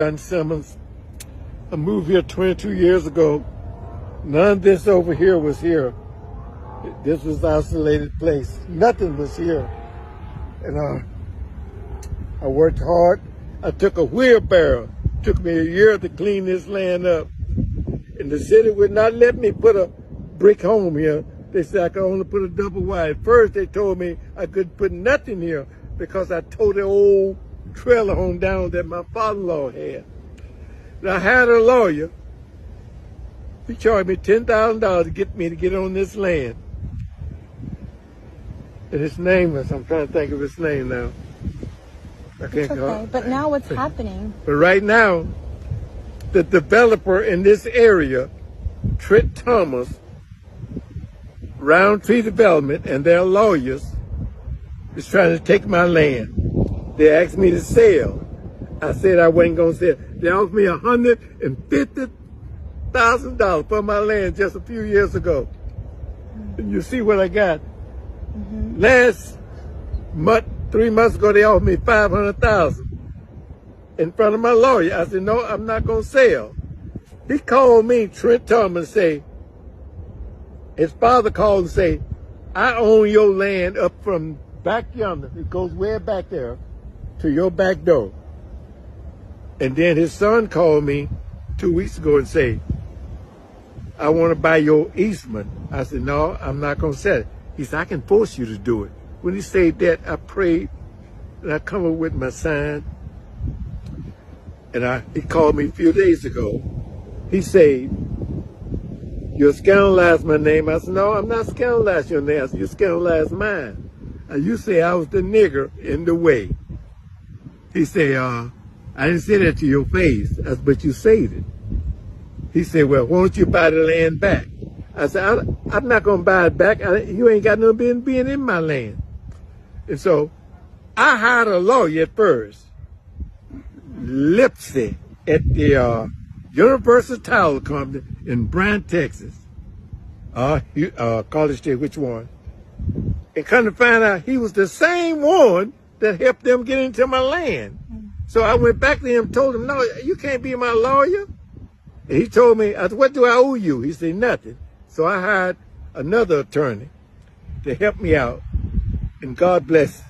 John Simmons. I moved here 22 years ago. None of this over here was here. This was an isolated place. Nothing was here. And I worked hard. I took a wheelbarrow. It took me a year to clean this land up. And the city would not let me put a brick home here. They said I could only put a double wide. First, they told me I couldn't put nothing here because I tore the old trailer home down that my father-in-law had. And I hired a lawyer. He charged me $10,000 to get me to get on this land. And his name was, I'm trying to think of his name now. I can't okay, but now what's happening? But right now, the developer in this area, Trent Thomas, Roundtree Development, and their lawyers, is trying to take my land. They asked me to sell. I said I wasn't going to sell. They offered me $150,000 for my land just a few years ago. And you see what I got. Last month, 3 months ago, they offered me $500,000 in front of my lawyer. I said, no, I'm not going to sell. He called me, Trent Thomas, and say, his father called and say, I own your land up from back yonder. It goes way back there to your back door. And then his son called me 2 weeks ago and say, I want to buy your easement. I said, no, I'm not going to sell it. He said, I can force you to do it. When he said that, I prayed and I come up with my sign. And he called me a few days ago. He said, you scandalized my name. I said, no, I'm not scandalizing your name. I said, you scandalized mine. And you say I was the nigger in the way. He said, I didn't say that to your face. I said, but you said it. He said, well, why don't you buy the land back? I said, I'm not going to buy it back. You ain't got no business being in my land. And so I hired a lawyer at first, Lipsy, at the Universal Tile Company in Bryan, Texas. College State, which one? And come to find out he was the same one that helped them get into my land. So I went back to him and told him, no, you can't be my lawyer. And he told me, I said, what do I owe you? He said, nothing. So I hired another attorney to help me out. And God bless.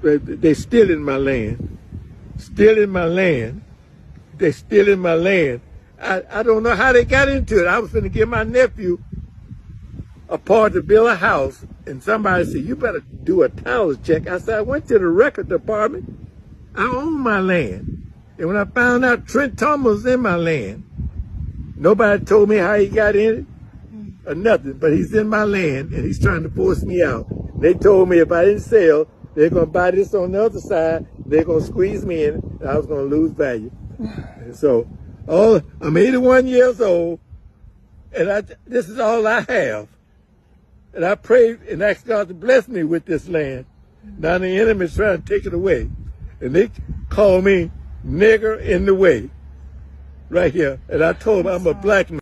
They're still in my land. Still in my land. They're still in my land. I don't know how they got into it. I was going to give my nephew a part to build a house. And somebody said, you better do a title check. I said, I went to the record department. I own my land. And when I found out Trent Thomas was in my land, nobody told me how he got in it or nothing, but he's in my land and he's trying to force me out. They told me if I didn't sell, they're going to buy this on the other side, they're going to squeeze me in, and I was going to lose value. And so, I'm 81 years old, and this is all I have. And I prayed and asked God to bless me with this land. Now the enemy's trying to take it away. And they call me nigger in the way, right here. And I told them I'm a black man.